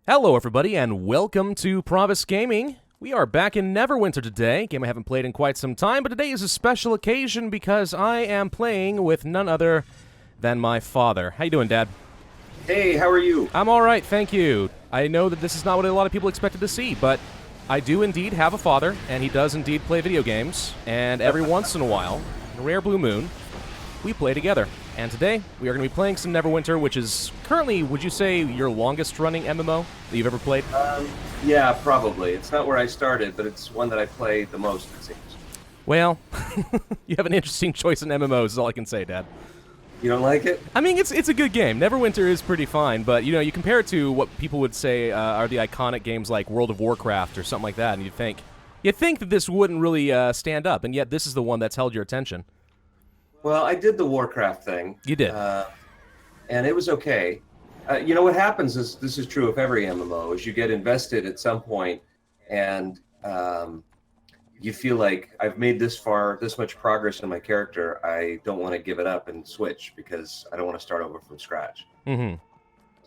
Hello, everybody, and welcome to Pravus Gaming. We are back in Neverwinter today, a game I haven't played in quite some time, but today is a special occasion because I am playing with none other than my father. How you doing, Dad? Hey, how are you? I'm all right, thank you. I know that this is not what a lot of people expected to see, but I do indeed have a father, and he does indeed play video games, and every once in a while, in a rare blue moon, we play together. And today, we are going to be playing some Neverwinter, which is currently, would you say, your longest-running MMO that you've ever played? Yeah, probably. It's not where I started, but it's one that I play the most, it seems. Well, you have an interesting choice in MMOs, is all I can say, Dad. You don't like it? I mean, it's a good game. Neverwinter is pretty fine, but, you know, you compare it to what people would say are the iconic games like World of Warcraft or something like that, and you'd think that this wouldn't really stand up, and yet this is the one that's held your attention. Well, I did the Warcraft thing. You did. And it was okay. You know, what happens is, this is true of every MMO, is you get invested at some point, and you feel like, I've made this far, this much progress in my character, I don't want to give it up and switch, because I don't want to start over from scratch. Mm-hmm.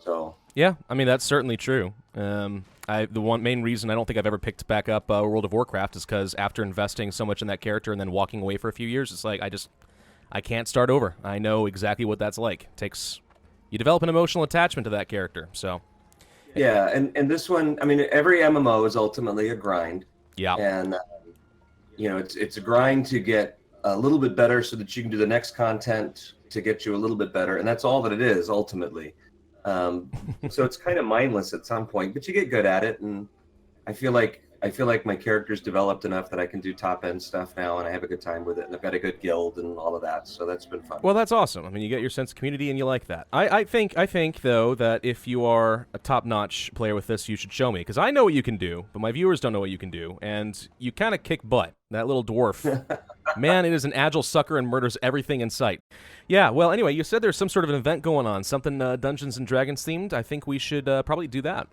So... Yeah, I mean, that's certainly true. The main reason I don't think I've ever picked back up World of Warcraft is because after investing so much in that character and then walking away for a few years, it's like, I can't start over. I know exactly what that's like. You develop an emotional attachment to that character, so. Yeah, and this one, I mean, every MMO is ultimately a grind. Yeah. And, you know, it's a grind to get a little bit better so that you can do the next content to get you a little bit better. And that's all that it is, ultimately. So it's kind of mindless at some point, but you get good at it. And I feel like my character's developed enough that I can do top-end stuff now, and I have a good time with it, and I've got a good guild and all of that, so that's been fun. Well, that's awesome. I mean, you get your sense of community, and you like that. I think, though, that if you are a top-notch player with this, you should show me, because I know what you can do, but my viewers don't know what you can do, and you kind of kick butt. That little dwarf. Man, it is an agile sucker and murders everything in sight. Yeah, well, anyway, you said there's some sort of an event going on, something Dungeons & Dragons themed. I think we should probably do that.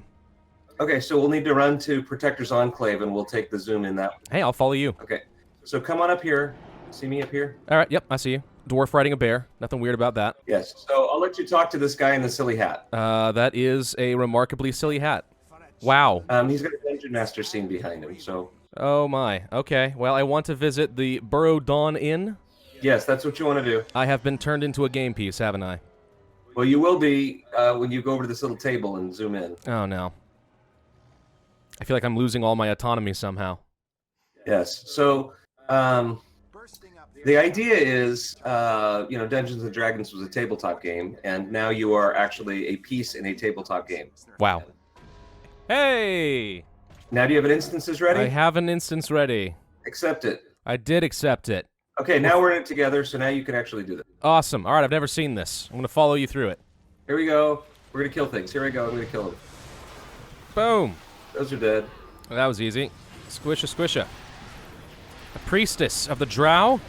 Okay, so we'll need to run to Protector's Enclave, and we'll take the zoom in that way. Hey, I'll follow you. Okay, so come on up here. See me up here? All right, yep, I see you. Dwarf riding a bear. Nothing weird about that. Yes, so I'll let you talk to this guy in the silly hat. That is a remarkably silly hat. Wow. He's got a Dungeon Master scene behind him, so... Oh my, okay. Well, I want to visit the Burrow Dawn Inn. Yes, that's what you want to do. I have been turned into a game piece, haven't I? Well, you will be when you go over to this little table and zoom in. Oh, no. I feel like I'm losing all my autonomy somehow. Yes. So, the idea is, you know, Dungeons & Dragons was a tabletop game, and now you are actually a piece in a tabletop game. Wow. Hey! Now, do you have an instances ready? I have an instance ready. Accept it. I did accept it. Okay, now we're in it together, so now you can actually do this. Awesome. All right, I've never seen this. I'm going to follow you through it. Here we go. We're going to kill things. Here we go. I'm going to kill them. Boom. Those are dead. Well, that was easy. Squisha, squisha. A priestess of the drow?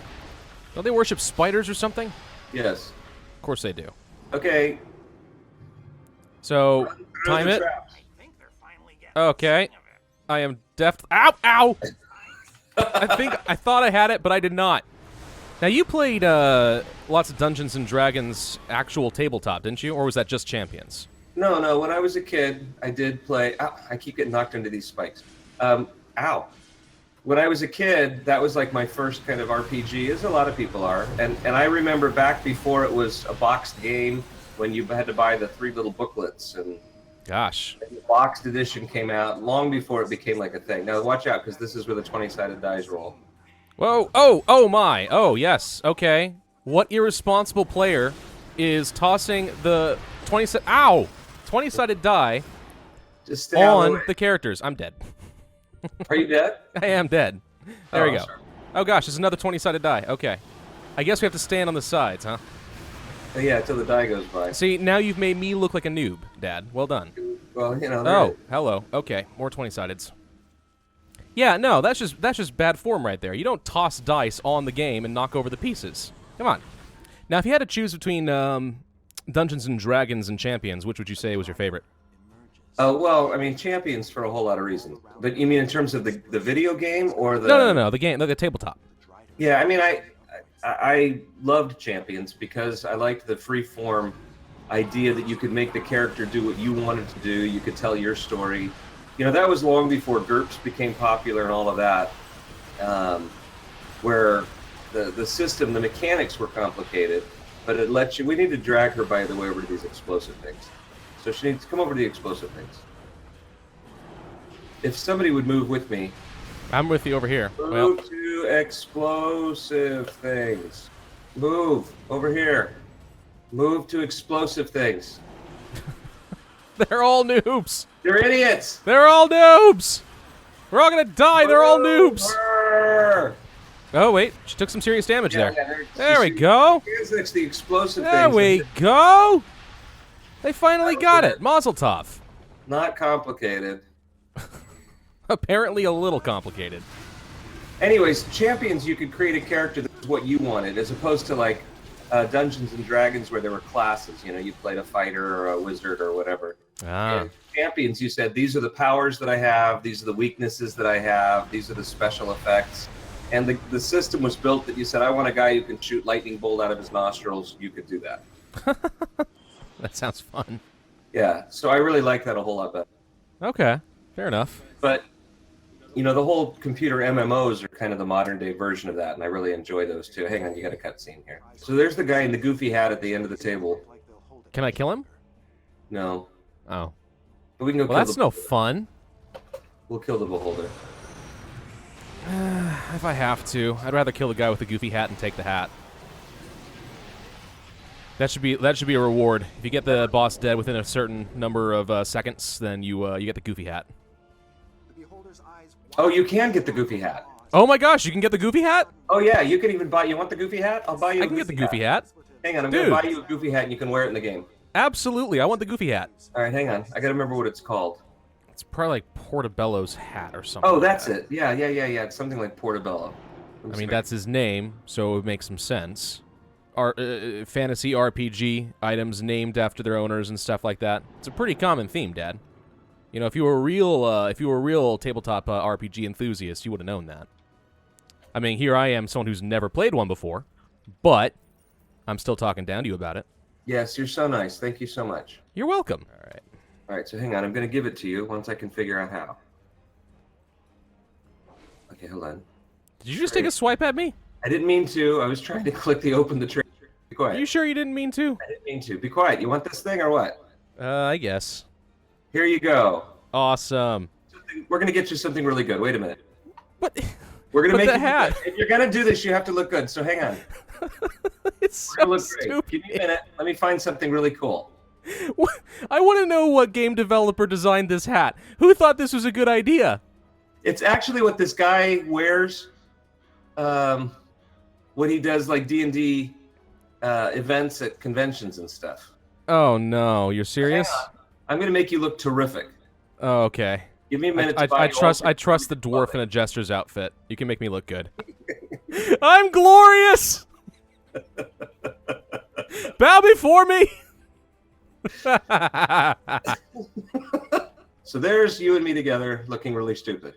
Don't they worship spiders or something? Yes. Of course they do. Okay. So, time it. Okay. I am deft. Ow! Ow! I thought I had it, but I did not. Now, you played lots of Dungeons & Dragons actual tabletop, didn't you? Or was that just Champions? No. When I was a kid, I did play... Ow, I keep getting knocked into these spikes. Ow. When I was a kid, that was like my first kind of RPG, as a lot of people are. And I remember back before it was a boxed game, when you had to buy the 3 little booklets. And gosh. the boxed edition came out long before it became like a thing. Now, watch out, because this is where the 20-sided dice roll. Whoa. Oh my. Oh, yes. Okay. What irresponsible player is tossing the 20-sided die Just stay out of on the way. the characters? I'm dead. Are you dead? I am dead. There we go. Sorry. Oh, gosh. There's another 20-sided die. Okay. I guess we have to stand on the sides, huh? Yeah, until the die goes by. See, now you've made me look like a noob, Dad. Well done. Well, you know. Oh, hello. Okay, more 20-sideds. Yeah, no, that's just bad form right there. You don't toss dice on the game and knock over the pieces. Come on. Now, if you had to choose between Dungeons & Dragons and Champions, which would you say was your favorite? Well, I mean, Champions for a whole lot of reasons. But you mean in terms of the video game or the... No, the game, the tabletop. Yeah, I mean, I loved Champions because I liked the free form idea that you could make the character do what you wanted to do. You could tell your story. You know, that was long before GURPS became popular and all of that, where the system, the mechanics were complicated, but it lets you. We need to drag her, by the way, over to these explosive things. So she needs to come over to the explosive things. If somebody would move with me. I'm with you over here. Move to explosive things. Move over here. Move to explosive things. They're all noobs. They're idiots. They're all noobs. We're all gonna die. They're all noobs. Oh wait, she took some serious damage there. There we go. It's the explosive there things. we go. They finally got it. Mazel tov. Not complicated. Apparently a little complicated. Anyways, champions, you could create a character that's what you wanted, as opposed to like Dungeons and Dragons where there were classes. You know, you played a fighter or a wizard or whatever. And champions, you said, these are the powers that I have, these are the weaknesses that I have, these are the special effects. And the system was built that you said, I want a guy who can shoot lightning bolt out of his nostrils. You could do that. That sounds fun. Yeah, so I really like that a whole lot better. Okay, fair enough. But, you know, the whole computer MMOs are kind of the modern day version of that, and I really enjoy those too. Hang on, you got a cutscene here. So there's the guy in the goofy hat at the end of the table. Can I kill him? No. Oh. But we can go well, that's no fun. We'll kill the beholder. If I have to, I'd rather kill the guy with the goofy hat and take the hat. That should be a reward. If you get the boss dead within a certain number of seconds, then you get the goofy hat. Oh, you can get the goofy hat. Oh my gosh, you can get the goofy hat? Oh yeah, you can even buy. You want the goofy hat? I'll buy you. I can get the goofy hat. Hang on, I'm gonna buy you a goofy hat, and you can wear it in the game. Absolutely, I want the goofy hat. All right, hang on. I gotta remember what it's called. It's probably like Portobello's hat or something. Oh, that's it. Yeah. It's something like Portobello. I mean, that's his name, so it would make some sense. Fantasy RPG items named after their owners and stuff like that. It's a pretty common theme, Dad. You know, if you were a real tabletop RPG enthusiast, you would have known that. I mean, here I am, someone who's never played one before, but I'm still talking down to you about it. Yes, you're so nice. Thank you so much. You're welcome. All right, so hang on. I'm going to give it to you once I can figure out how. Okay, hold on. Did you just take a swipe at me? I didn't mean to. I was trying to click the open the trade. Be quiet. Are you sure you didn't mean to? I didn't mean to. Be quiet. You want this thing or what? I guess. Here you go. Awesome. We're going to get you something really good. Wait a minute. What? We're going to make the hat. If you're going to do this, you have to look good. So hang on. It's so stupid. Give me a minute. Let me find something really cool. I want to know what game developer designed this hat. Who thought this was a good idea? It's actually what this guy wears when he does like D&D events at conventions and stuff. Oh no, you're serious? I'm going to make you look terrific. Oh, okay. Give me a minute. I trust the dwarf in a jester's outfit. You can make me look good. I'm glorious. Bow before me. So there's you and me together looking really stupid.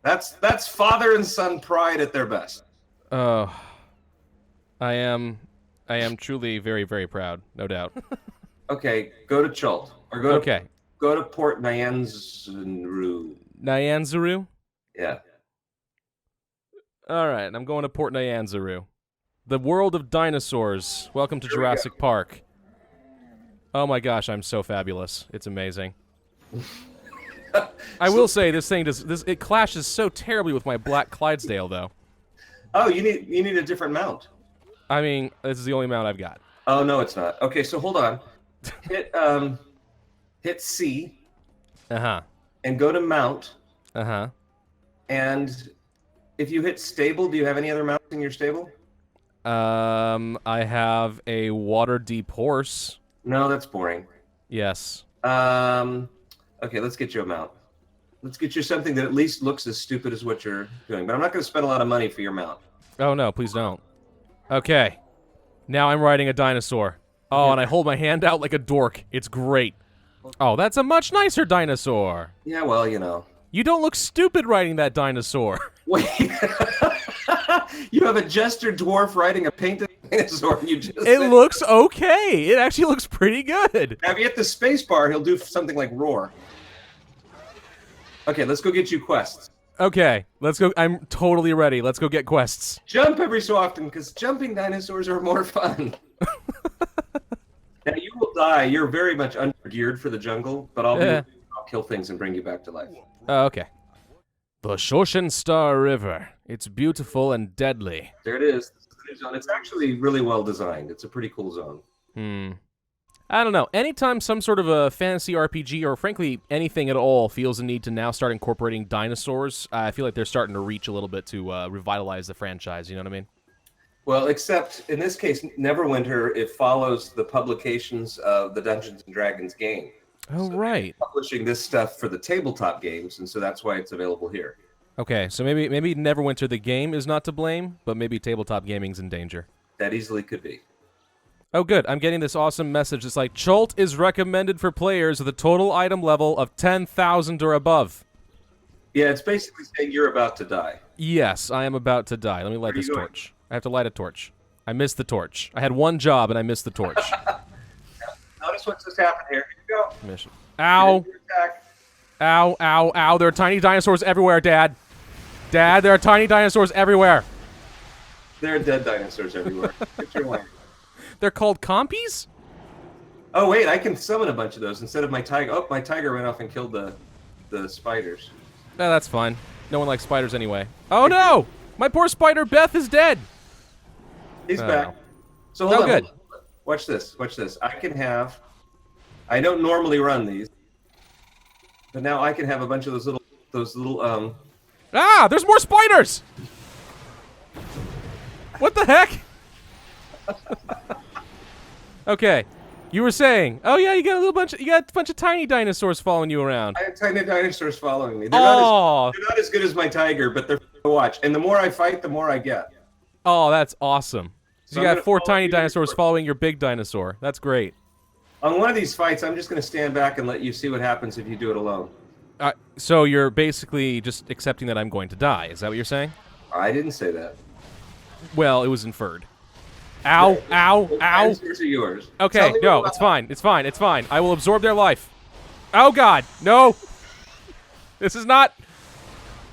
That's father and son pride at their best. Oh, I am truly very, very proud, no doubt. Okay, go to Chult or go to Port Nyanzaru. Nyanzaru? Yeah. All right, I'm going to Port Nyanzaru. The world of dinosaurs. Welcome to Jurassic Park. Oh my gosh, I'm so fabulous. It's amazing. I will say it clashes so terribly with my black Clydesdale though. Oh, you need a different mount. I mean, this is the only mount I've got. Oh no, it's not. Okay, so hold on. Hit C. Uh-huh. And go to mount. Uh-huh. And if you hit stable, do you have any other mounts in your stable? I have a water-deep horse. No, that's boring. Yes. Okay, let's get you a mount. Let's get you something that at least looks as stupid as what you're doing. But I'm not going to spend a lot of money for your mount. Oh, no, please don't. Okay. Now I'm riding a dinosaur. Oh, and I hold my hand out like a dork. It's great. Oh, that's a much nicer dinosaur. Yeah, well, you know. You don't look stupid riding that dinosaur. Wait. You have a jester dwarf riding a painted dinosaur you just It said. looks okay. It actually looks pretty good. Now, if you hit the space bar, he'll do something like roar. Okay, let's go get you quests. Okay, let's go. I'm totally ready. Let's go get quests. Jump every so often, because jumping dinosaurs are more fun. Now, you will die. You're very much under-geared for the jungle, but I'll kill things and bring you back to life. Okay. The Shoshin Star River. It's beautiful and deadly. There it is. This is the new zone. It's actually really well designed. It's a pretty cool zone. I don't know. Anytime some sort of a fantasy RPG, or frankly anything at all, feels a need to now start incorporating dinosaurs, I feel like they're starting to reach a little bit to revitalize the franchise. You know what I mean? Well, except in this case, Neverwinter, it follows the publications of the Dungeons and Dragons game. Oh, So right. they're publishing this stuff for the tabletop games, and so that's why it's available here. Okay, so maybe Neverwinter the game is not to blame, but maybe tabletop gaming's in danger. That easily could be. Oh, good. I'm getting this awesome message. It's like, Chult is recommended for players with a total item level of 10,000 or above. Yeah, it's basically saying you're about to die. Yes, I am about to die. Let me light Where are this you going? torch. I have to light a torch. I missed the torch. I had one job, and I missed the torch. Notice what's just happened here. Here you go. Mission. Ow. Attack. Ow, ow, ow. There are tiny dinosaurs everywhere, Dad. Dad, there are tiny dinosaurs everywhere. There are dead dinosaurs everywhere. Get your way. They're called compies? Oh, wait, I can summon a bunch of those instead of my tiger. Oh, my tiger ran off and killed the spiders. No, that's fine. No one likes spiders anyway. Oh, no! My poor spider Beth is dead. He's Oh. back. So Oh, hold on. good. Hold on. Watch this. Watch this. I can have... I don't normally run these. But now I can have a bunch of those little Ah, there's more spiders! What the heck? Okay, you were saying, oh yeah, you got a bunch of tiny dinosaurs following you around. I have tiny dinosaurs following me. Oh, They're not as good as my tiger, but they're fun to watch. And the more I fight, the more I get. oh, that's awesome. So So you I'm got gonna 4 follow tiny you dinosaurs for- following your big dinosaur. That's great. On one of these fights, I'm just going to stand back and let you see what happens if you do it alone. So you're basically just accepting that I'm going to die. Is that what you're saying? I didn't say that. Well, it was inferred. Ow, ow, The ow. dinosaurs are yours. Tell Okay, me no, what- it's fine. It's fine. It's fine. I will absorb their life. Oh, God. No. This is not...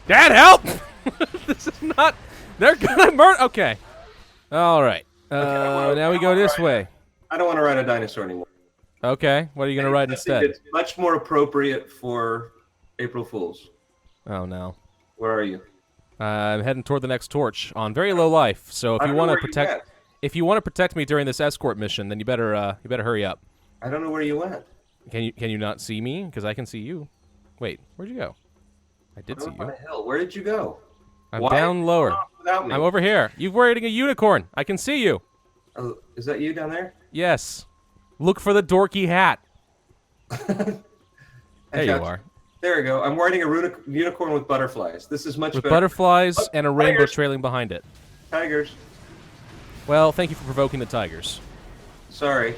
Dad, help! This is not... They're gonna murder... Okay. All right. Now we go this way. I don't want to ride a dinosaur anymore. Okay. What are you going to ride I instead? think it's much more appropriate for April Fools. Oh, no. Where are you? I'm heading toward the next torch on very low life. So if I you don't know want to where you protect... went. If you want to protect me during this escort mission, then you better hurry up. I don't know where you went. Can you not see me? Because I can see you. Wait, where'd you go? I did see I'm up on you. a hill. Where did you go? I'm Why down are you lower. off without me? I'm over here. You're wearing a unicorn. I can see you. Oh, is that you down there? Yes. Look for the dorky hat. I There you found are. There we go. I'm riding a unicorn with butterflies. This is much With better. butterflies Oh, and a rainbow tigers. trailing behind it. Tigers. Well, thank you for provoking the tigers. Sorry.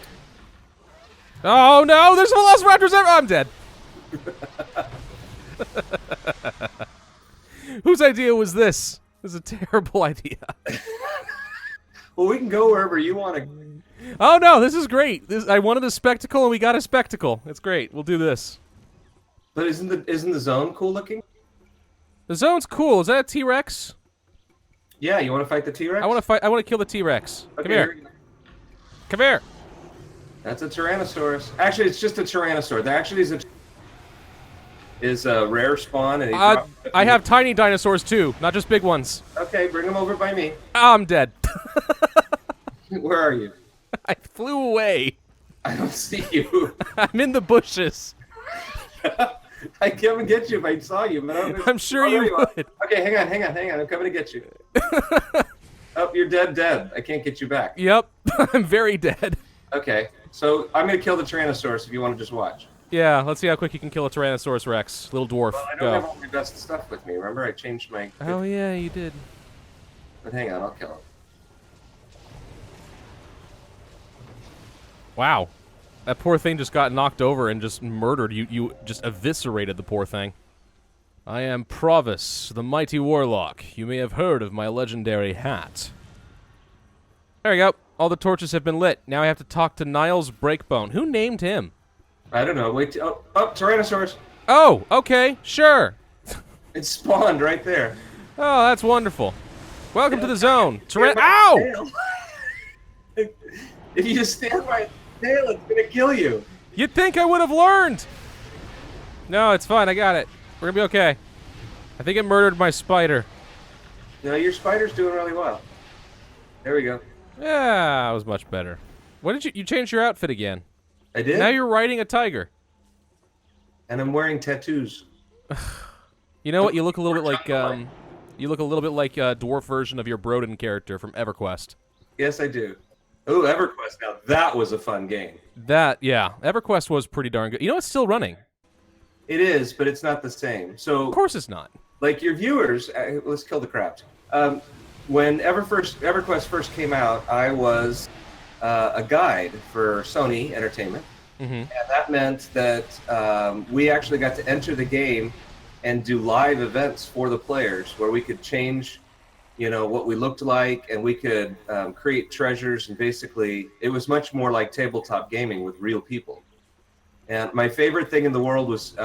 Oh no, there's velociraptors everywhere. I'm dead. Whose idea was this? This is a terrible idea. Well, we can go wherever you want to. Oh no, this is great. I wanted a spectacle and we got a spectacle. It's great. We'll do this. But isn't the zone cool looking? The zone's cool. Is that a T-Rex? Yeah, you want to fight the T-Rex? I want to fight. I want to kill the T-Rex. Okay, Come here. you go. Come here. That's a Tyrannosaurus. Actually, it's just a Tyrannosaur. There actually is a rare spawn, and he dropped- I have tiny dinosaurs too, not just big ones. Okay, bring him over by me. I'm dead. Where are you? I flew away. I don't see you. I'm in the bushes. I'd come and get you if I saw you, but I don't know. I'm sure Oh, there you are. would. Okay, hang on. I'm coming to get you. Oh, you're dead. I can't get you back. Yep, I'm very dead. Okay, so I'm gonna kill the Tyrannosaurus if you want to just watch. Yeah, let's see how quick you can kill a Tyrannosaurus Rex. Little dwarf. Well, I don't have Go. all my best stuff with me. Remember, I changed my. Oh yeah, you did. But hang on, I'll kill him. Wow. That poor thing just got knocked over and just murdered. You just eviscerated the poor thing. I am Pravus, the mighty warlock. You may have heard of my legendary hat. There you go. All the torches have been lit. Now I have to talk to Niles Breakbone. Who named him? I don't know. Wait. Oh, Tyrannosaurus. Oh, okay, sure. It spawned right there. Oh, that's wonderful. Welcome to the zone. Ow! Tail. If you just stand by its tail, it's gonna kill you. You'd think I would have learned. No, it's fine. I got it. We're gonna be okay. I think it murdered my spider. No, your spider's doing really well. There we go. Yeah, that was much better. What did you changed your outfit again? I did. Now you're riding a tiger. And I'm wearing tattoos. You know what? You look a little bit like a dwarf version of your Broden character from EverQuest. Yes, I do. Oh, EverQuest. Now that was a fun game. Yeah. EverQuest was pretty darn good. You know, it's still running. It is, but it's not the same. So, Of course it's not. like your viewers, let's kill the crowd. When EverQuest first came out, I was a guide for Sony Entertainment, and that meant that we actually got to enter the game and do live events for the players, where we could change, what we looked like, and we could create treasures, and basically, it was much more like tabletop gaming with real people. And my favorite thing in the world was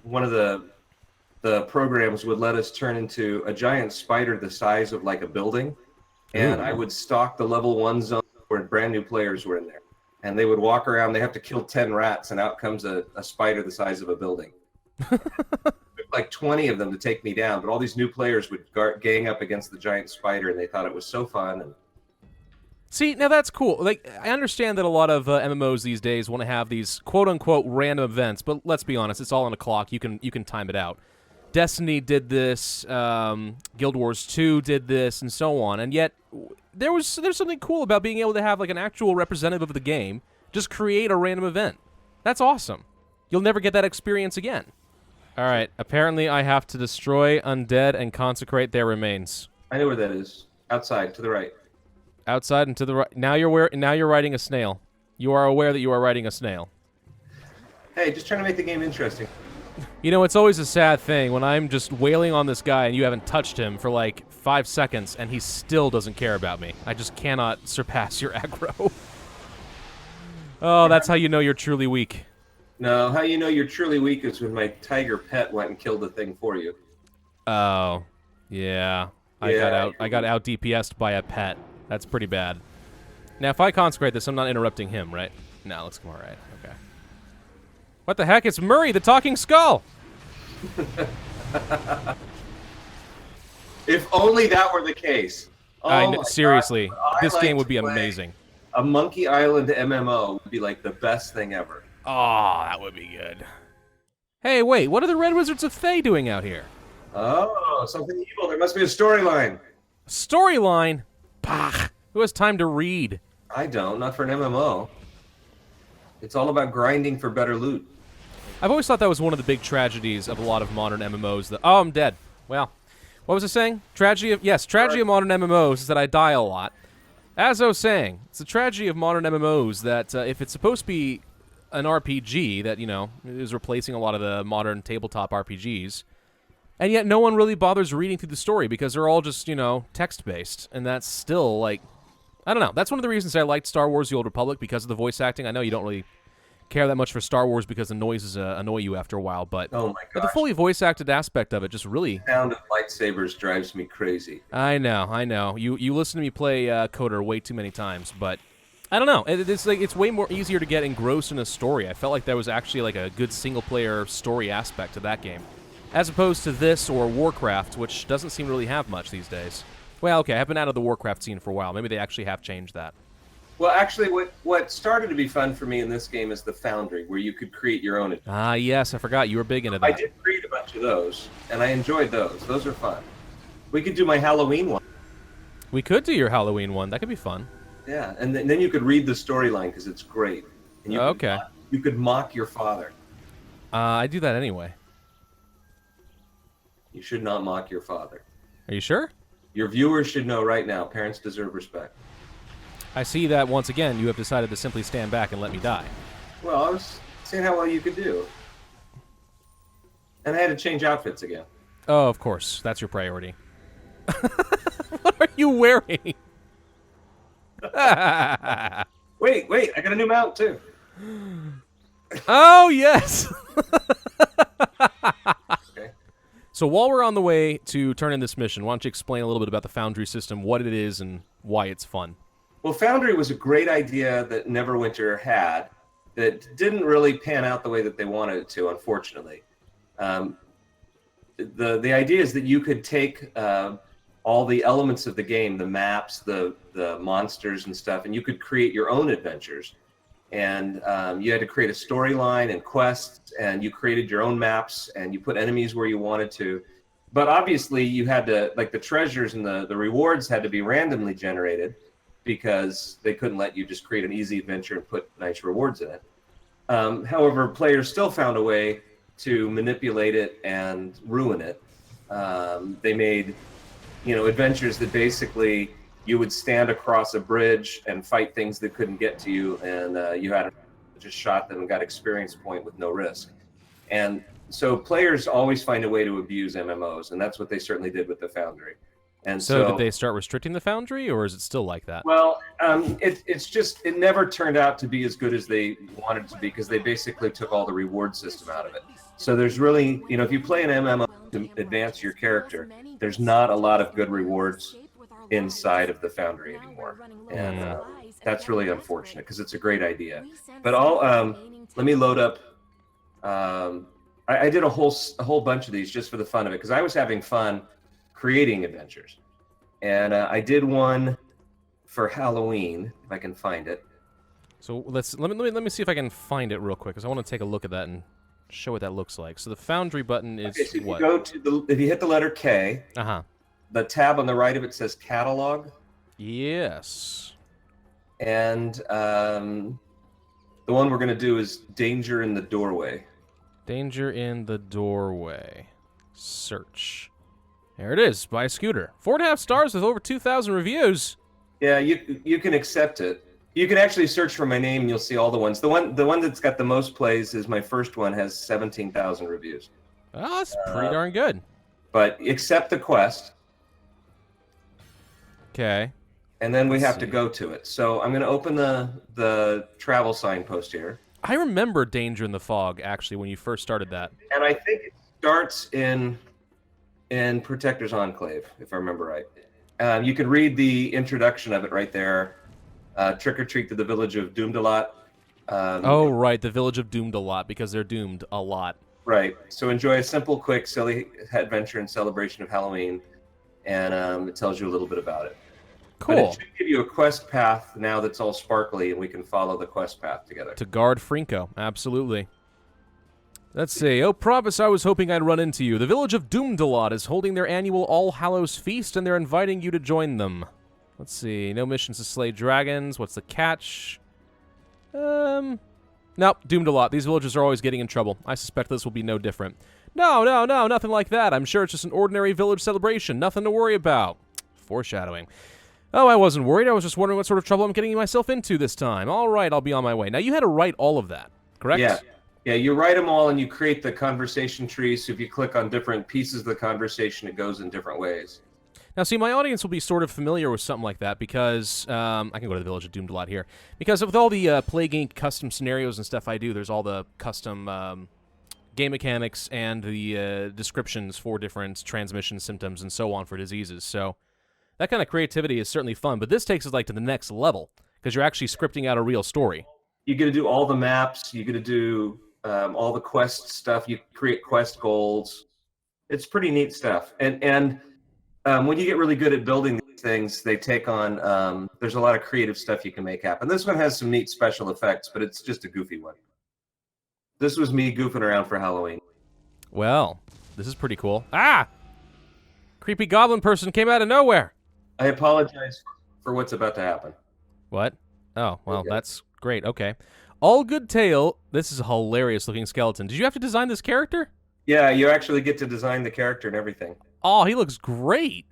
one of the programs would let us turn into a giant spider the size of like a building, and I would stalk the level 1 zone where brand new players were in there, and they would walk around. They have to kill 10 rats, and out comes a spider the size of a building. Like 20 of them to take me down, but all these new players would gang up against the giant spider, and they thought it was so fun. And See, now that's cool. Like, I understand that a lot of MMOs these days want to have these quote-unquote random events, but let's be honest, it's all on a clock. You can time it out. Destiny did this, Guild Wars 2 did this, and so on. And yet, there's something cool about being able to have like an actual representative of the game just create a random event. That's awesome. You'll never get that experience again. All right, apparently I have to destroy undead and consecrate their remains. I know where that is. Outside, to the right. Outside and to the right. Now you're riding a snail. You are aware that you are riding a snail. Hey, just trying to make the game interesting. You know, it's always a sad thing when I'm just wailing on this guy and you haven't touched him for like 5 seconds and he still doesn't care about me. I just cannot surpass your aggro. Oh, that's how you know you're truly weak. No, how you know you're truly weak is when my tiger pet went and killed the thing for you. Oh, yeah. I got out DPS'd by a pet. That's pretty bad. Now, if I consecrate this, I'm not interrupting him, right? No, let's come all right. Okay. What the heck? It's Murray, the talking skull! If only that were the case. Oh my seriously, God, this like game would be to play amazing. A Monkey Island MMO would be like the best thing ever. Oh, that would be good. Hey, wait, what are the Red Wizards of Thay doing out here? Oh, something evil. There must be a storyline. Storyline? Pah! Who has time to read? I don't, not for an MMO. It's all about grinding for better loot. I've always thought that was one of the big tragedies of a lot of modern MMOs. Oh, I'm dead. Well, what was I saying? Tragedy of modern MMOs is that I die a lot. As I was saying, it's a tragedy of modern MMOs that if it's supposed to be an RPG that, is replacing a lot of the modern tabletop RPGs, and yet no one really bothers reading through the story because they're all just, text-based, and that's still, like, I don't know. That's one of the reasons I liked Star Wars The Old Republic, because of the voice acting. I know you don't really care that much for Star Wars because the noises annoy you after a while, but, oh my but gosh, the fully voice-acted aspect of it just really... The sound of lightsabers drives me crazy. I know. You listen to me play Coder way too many times, but I don't know. It's way more easier to get engrossed in a story. I felt like there was actually like a good single-player story aspect to that game, as opposed to this or Warcraft, which doesn't seem to really have much these days. Well, okay, I've been out of the Warcraft scene for a while. Maybe they actually have changed that. Well, actually, what started to be fun for me in this game is the Foundry, where you could create your own. Ah, yes, I forgot. You were big into that. I did create a bunch of those, and I enjoyed those. Those are fun. We could do my Halloween one. We could do your Halloween one. That could be fun. Yeah, and then you could read the storyline because it's great. And you okay. You could mock your father. I do that anyway. You should not mock your father. Are you sure? Your viewers should know right now. Parents deserve respect. I see that once again you have decided to simply stand back and let me die. Well, I was seeing how well you could do. And I had to change outfits again. Oh, of course. That's your priority. What are you wearing? Wait, I got a new mount too. Oh, yes. Okay. So while we're on the way to turn in this mission, why don't you explain a little bit about the Foundry system, what it is, and why it's fun? Well, Foundry was a great idea that Neverwinter had that didn't really pan out the way that they wanted it to, unfortunately. The idea is that you could take all the elements of the game, the maps, the monsters and stuff, and you could create your own adventures. And you had to create a storyline and quests, and you created your own maps, and you put enemies where you wanted to. But obviously, you had to, like, the treasures and the rewards had to be randomly generated because they couldn't let you just create an easy adventure and put nice rewards in it. However, players still found a way to manipulate it and ruin it. They made, adventures that basically you would stand across a bridge and fight things that couldn't get to you, and you had to just shot them and got experience point with no risk. And so players always find a way to abuse MMOs, and that's what they certainly did with the Foundry. And so did they start restricting the Foundry, or is it still like that? Well, it never turned out to be as good as they wanted it to be because they basically took all the reward system out of it. So there's really, if you play an MMO to advance your character, there's not a lot of good rewards inside of the Foundry anymore, and that's really unfortunate because it's a great idea. But let me load up. I did a whole bunch of these just for the fun of it because I was having fun creating adventures, and I did one for Halloween if I can find it. So let me see if I can find it real quick because I want to take a look at that and show what that looks like. So the Foundry button is so what? If you hit the letter K. The tab on the right of it says catalog. Yes. And the one we're going to do is Danger in the Doorway. Danger in the Doorway. Search. There it is, by Scooter. 4.5 stars with over 2,000 reviews. Yeah, you can accept it. You can actually search for my name and you'll see all the ones. The one that's got the most plays is my first one, has 17,000 reviews. Oh, that's pretty darn good. But accept the quest. Okay. And then we have to go to it. So I'm going to open the travel signpost here. I remember Danger in the Fog, actually, when you first started that. And I think it starts in Protector's Enclave, if I remember right. You can read the introduction of it right there. Trick or treat to the village of Doomdalot. Oh, right, the village of Doomdalot, because they're doomed a lot. Right. So enjoy a simple, quick, silly adventure in celebration of Halloween. And it tells you a little bit about it. Cool. But it should give you a quest path now that's all sparkly, and we can follow the quest path together. To guard Frinko, absolutely. Let's see. Oh, Pravus, I was hoping I'd run into you. The village of Doomdalot is holding their annual All Hallows Feast, and they're inviting you to join them. Let's see. No missions to slay dragons. What's the catch? Nope. Doomdalot. These villagers are always getting in trouble. I suspect this will be no different. No, nothing like that. I'm sure it's just an ordinary village celebration. Nothing to worry about. Foreshadowing. Oh, I wasn't worried. I was just wondering what sort of trouble I'm getting myself into this time. All right, I'll be on my way. Now, you had to write all of that, correct? Yeah, you write them all and you create the conversation tree. So if you click on different pieces of the conversation, it goes in different ways. Now, see, my audience will be sort of familiar with something like that because I can go to the Village of Doomdalot here. Because with all the Plague Inc. custom scenarios and stuff I do, there's all the custom game mechanics and the descriptions for different transmission symptoms and so on for diseases. So that kind of creativity is certainly fun, but this takes it like to the next level because you're actually scripting out a real story. You get to do all the maps. You get to do all the quest stuff. You create quest goals. It's pretty neat stuff. And when you get really good at building these things, they take on. There's a lot of creative stuff you can make happen. This one has some neat special effects, but it's just a goofy one. This was me goofing around for Halloween. Well, this is pretty cool. Ah! Creepy goblin person came out of nowhere. I apologize for what's about to happen. What? Oh, well, that's great. Okay. All Good Tale. This is a hilarious-looking skeleton. Did you have to design this character? Yeah, you actually get to design the character and everything. Oh, he looks great.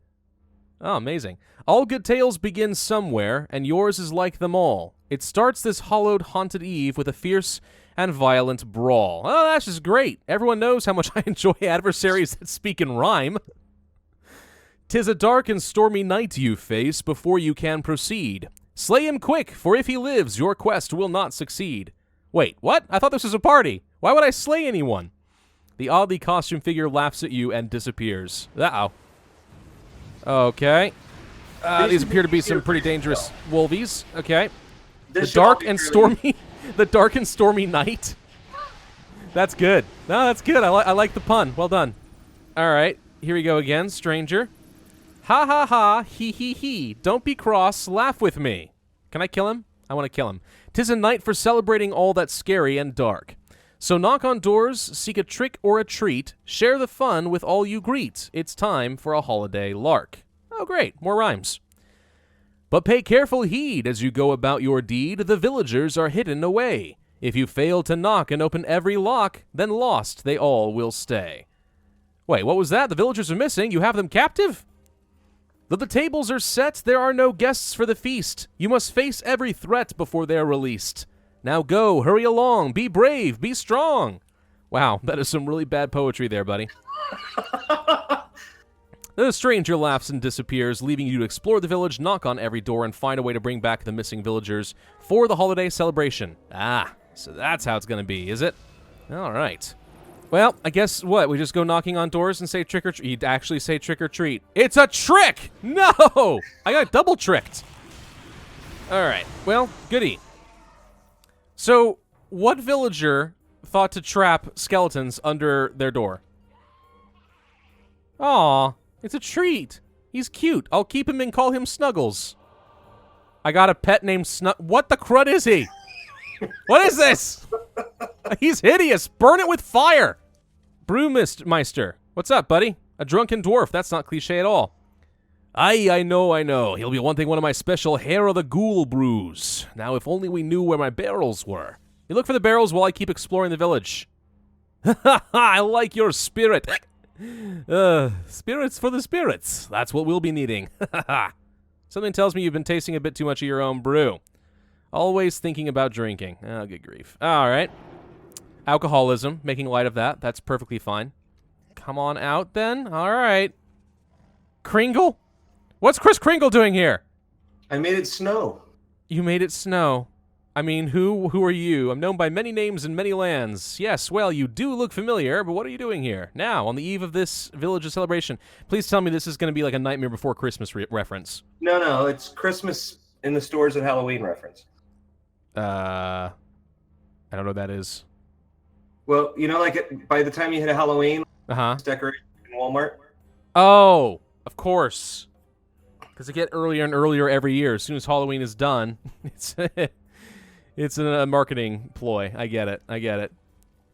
Oh, amazing. All good tales begin somewhere, and yours is like them all. It starts this hollowed, haunted eve with a fierce and violent brawl. Oh, that's just great. Everyone knows how much I enjoy adversaries that speak in rhyme. 'Tis a dark and stormy night you face before you can proceed. Slay him quick, for if he lives, your quest will not succeed. Wait, what? I thought this was a party. Why would I slay anyone? The oddly costumed figure laughs at you and disappears. Uh-oh. Okay. These appear to be some pretty dangerous wolvies. Okay. The dark and stormy, the dark and stormy night. That's good. No, that's good. I like the pun. Well done. All right. Here we go again, stranger. Ha ha ha, he he he. Don't be cross, laugh with me. Can I kill him? I want to kill him. 'Tis a night for celebrating all that's scary and dark. So knock on doors, seek a trick or a treat, share the fun with all you greet. It's time for a holiday lark. Oh, great. More rhymes. But pay careful heed as you go about your deed. The villagers are hidden away. If you fail to knock and open every lock, then lost they all will stay. Wait, what was that? The villagers are missing. You have them captive? Though the tables are set, there are no guests for the feast. You must face every threat before they're released. Now go, hurry along, be brave, be strong. Wow, that is some really bad poetry there, buddy. The stranger laughs and disappears, leaving you to explore the village, knock on every door, and find a way to bring back the missing villagers for the holiday celebration. Ah, so that's how it's going to be, is it? All right. Well, I guess what? We just go knocking on doors and say trick or treat. You'd actually say trick or treat. It's a trick! No! I got double tricked. All right. Well, goody. So, what villager thought to trap skeletons under their door? Aw, it's a treat. He's cute. I'll keep him and call him Snuggles. I got a pet named What the crud is he? What is this? He's hideous. Burn it with fire. Brewmeister. What's up, buddy? A drunken dwarf. That's not cliche at all. Aye, I know. He'll be wanting one of my special Hair of the Ghoul brews. Now, if only we knew where my barrels were. You look for the barrels while I keep exploring the village. Ha ha ha, I like your spirit. Spirits for the spirits. That's what we'll be needing. Ha ha. Something tells me you've been tasting a bit too much of your own brew. Always thinking about drinking. Oh, good grief. All right. Alcoholism, making light of that. That's perfectly fine. Come on out, then. All right. Kringle? What's Kris Kringle doing here? I made it snow. You made it snow. I mean, who are you? I'm known by many names in many lands. Yes, well, you do look familiar, but what are you doing here? Now, on the eve of this village's celebration, please tell me this is going to be like a Nightmare Before Christmas reference. No, it's Christmas in the stores at Halloween reference. I don't know what that is. Well, you know, like by the time you hit a Halloween, it's decorated in Walmart. Oh, of course. Because they get earlier and earlier every year. As soon as Halloween is done, it's a marketing ploy. I get it.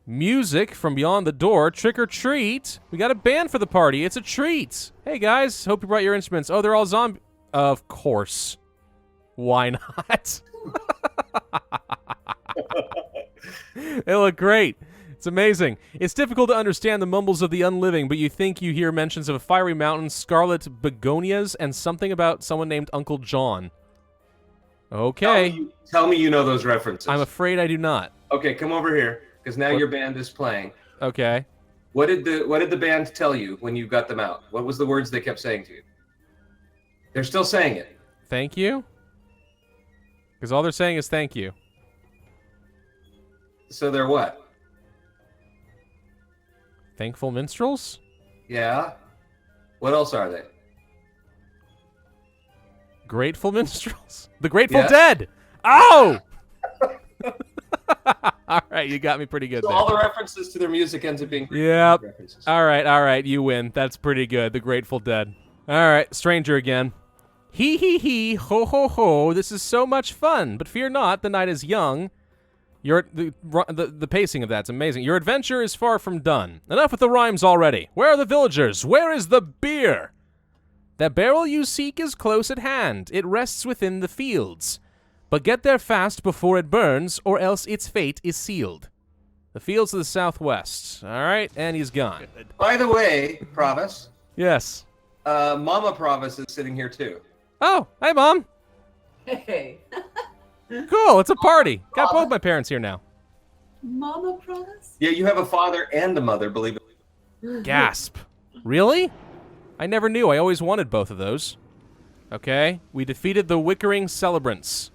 Music from beyond the door. Trick or treat. We got a band for the party. It's a treat. Hey, guys. Hope you brought your instruments. Oh, they're all zombie. Of course. Why not? They look great. It's amazing. It's difficult to understand the mumbles of the unliving, but you think you hear mentions of a fiery mountain, scarlet begonias, and something about someone named Uncle John. Okay. Tell me you know those references. I'm afraid I do not. Okay, come over here, because now your band is playing. Okay. What did the band tell you when you got them out? What was the words they kept saying to you? They're still saying it. Thank you? Because all they're saying is thank you. So they're what? Thankful minstrels? Yeah. What else are they? Grateful minstrels? The Grateful Dead! Oh! All right, you got me pretty good so there. All the references to their music ends up being references. All right, you win. That's pretty good. The Grateful Dead. All right, stranger again. He, ho, ho, ho. This is so much fun, but fear not, the night is young. The pacing of that's amazing. Your adventure is far from done. Enough with the rhymes already. Where are the villagers? Where is the beer? That barrel you seek is close at hand. It rests within the fields. But get there fast before it burns, or else its fate is sealed. The fields of the southwest. All right, and he's gone. By the way, Pravus. Yes. Mama Pravus is sitting here too. Oh, hi, Mom. Hey. Cool, it's a party. Got both my parents here now. Mama Pravus? Yeah, you have a father and a mother, believe it. Gasp. Really? I never knew. I always wanted both of those. Okay? We defeated the Wickering Celebrants.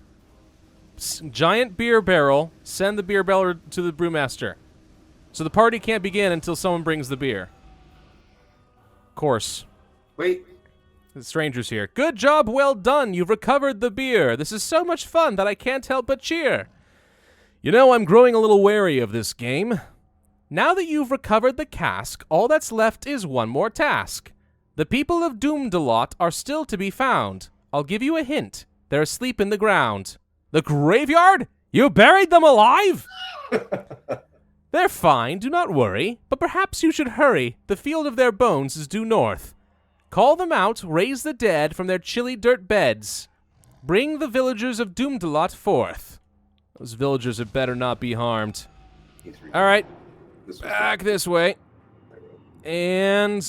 Giant beer barrel. Send the beer barrel to the brewmaster. So the party can't begin until someone brings the beer. Of course. Wait. The stranger's here. Good job, well done. You've recovered the beer. This is so much fun that I can't help but cheer. You know, I'm growing a little wary of this game. Now that you've recovered the cask, all that's left is one more task. The people of Doomdalot are still to be found. I'll give you a hint. They're asleep in the ground. The graveyard? You buried them alive? They're fine, do not worry, but perhaps you should hurry. The field of their bones is due north. Call them out, raise the dead from their chilly dirt beds. Bring the villagers of Doomdalot forth. Those villagers had better not be harmed. All right, back this way. And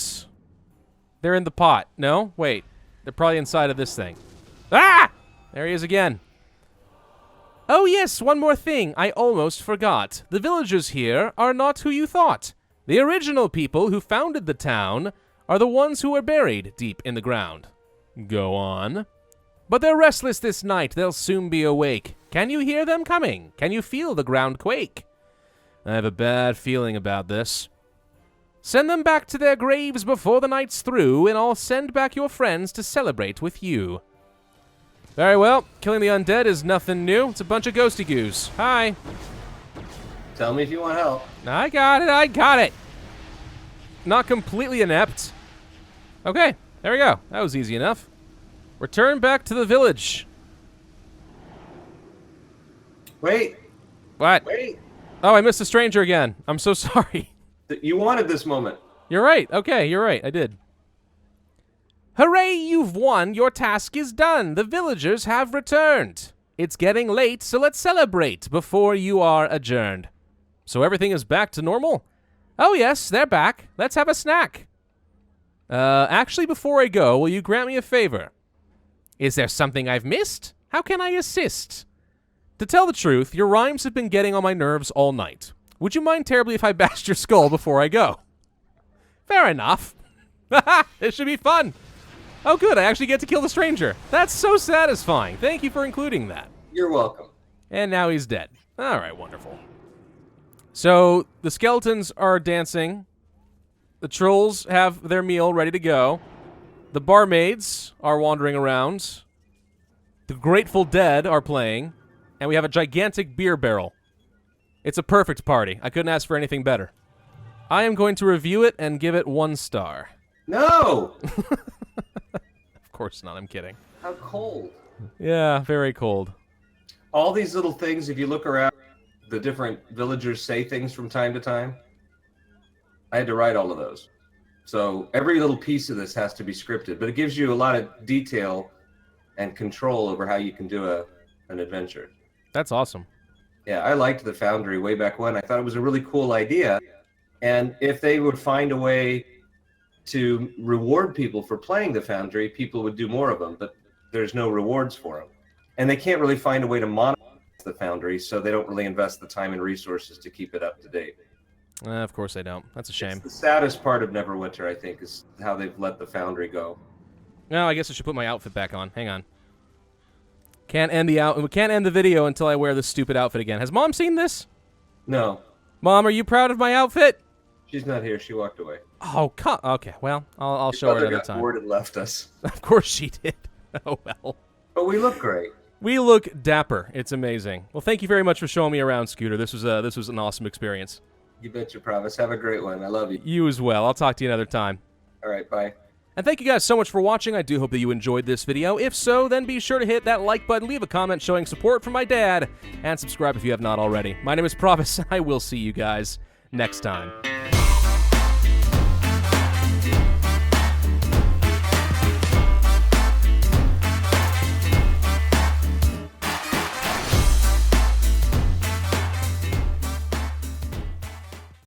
they're in the pot. No? Wait. They're probably inside of this thing. Ah! There he is again. Oh yes, one more thing I almost forgot. The villagers here are not who you thought. The original people who founded the town are the ones who are buried deep in the ground. Go on. But they're restless this night, they'll soon be awake. Can you hear them coming? Can you feel the ground quake? I have a bad feeling about this. Send them back to their graves before the night's through, and I'll send back your friends to celebrate with you. Very well, killing the undead is nothing new. It's a bunch of ghosty goos. Hi. Tell me if you want help. I got it. Not completely inept. Okay, there we go. That was easy enough. Return back to the village. Wait. What? Wait. Oh, I missed a stranger again. I'm so sorry. You wanted this moment. You're right. Okay, you're right. I did. Hooray, you've won. Your task is done. The villagers have returned. It's getting late, so let's celebrate before you are adjourned. So everything is back to normal? Oh yes, they're back. Let's have a snack. Actually, before I go, will you grant me a favor? Is there something I've missed? How can I assist? To tell the truth, your rhymes have been getting on my nerves all night. Would you mind terribly if I bashed your skull before I go? Fair enough. Haha, this should be fun. Oh good, I actually get to kill the stranger. That's so satisfying. Thank you for including that. You're welcome. And now he's dead. All right, wonderful. So the skeletons are dancing. The trolls have their meal ready to go. The barmaids are wandering around. The Grateful Dead are playing. And we have a gigantic beer barrel. It's a perfect party. I couldn't ask for anything better. I am going to review it and give it 1 star. No! Of course not, I'm kidding. How cold. Yeah, very cold. All these little things, if you look around, the different villagers say things from time to time. I had to write all of those. So every little piece of this has to be scripted, but it gives you a lot of detail and control over how you can do an adventure. That's awesome. Yeah, I liked the Foundry way back when. I thought it was a really cool idea. And if they would find a way to reward people for playing the Foundry, people would do more of them, but there's no rewards for them. And they can't really find a way to monetize the Foundry, so they don't really invest the time and resources to keep it up to date. Of course they don't. That's a shame. It's the saddest part of Neverwinter, I think, is how they've let the Foundry go. No, I guess I should put my outfit back on. Hang on. We can't end the video until I wear this stupid outfit again. Has Mom seen this? No. Mom, are you proud of my outfit? She's not here. She walked away. Oh, okay. Well, I'll show her another time. Got bored and left us. Of course she did. Oh, well. But we look great. We look dapper. It's amazing. Well, thank you very much for showing me around, Scooter. This was an awesome experience. You betcha, Pravus. Have a great one. I love you. You as well. I'll talk to you another time. All right, bye. And thank you guys so much for watching. I do hope that you enjoyed this video. If so, then be sure to hit that like button, leave a comment showing support for my dad, and subscribe if you have not already. My name is Pravus, and I will see you guys next time.